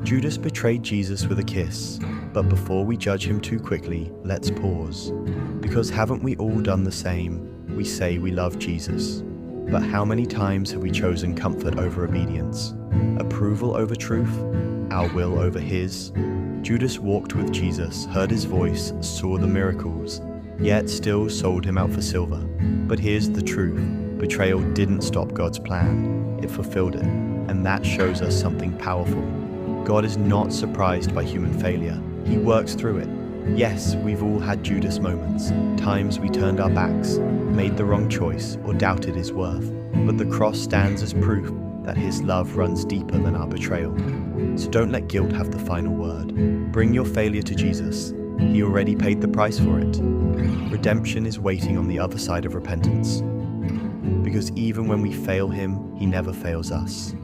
Judas betrayed Jesus with a kiss, but before we judge him too quickly, let's pause. Because haven't we all done the same? We say we love Jesus, but how many times have we chosen comfort over obedience? Approval over truth? Our will over his? Judas walked with Jesus, heard his voice, saw the miracles, yet still sold him out for silver. But here's the truth. Betrayal didn't stop God's plan. It fulfilled it, and that shows us something powerful. God is not surprised by human failure. He works through it. Yes, we've all had Judas moments, times we turned our backs, made the wrong choice, or doubted his worth. But the cross stands as proof that his love runs deeper than our betrayal. So don't let guilt have the final word. Bring your failure to Jesus. He already paid the price for it. Redemption is waiting on the other side of repentance. Because even when we fail him, he never fails us.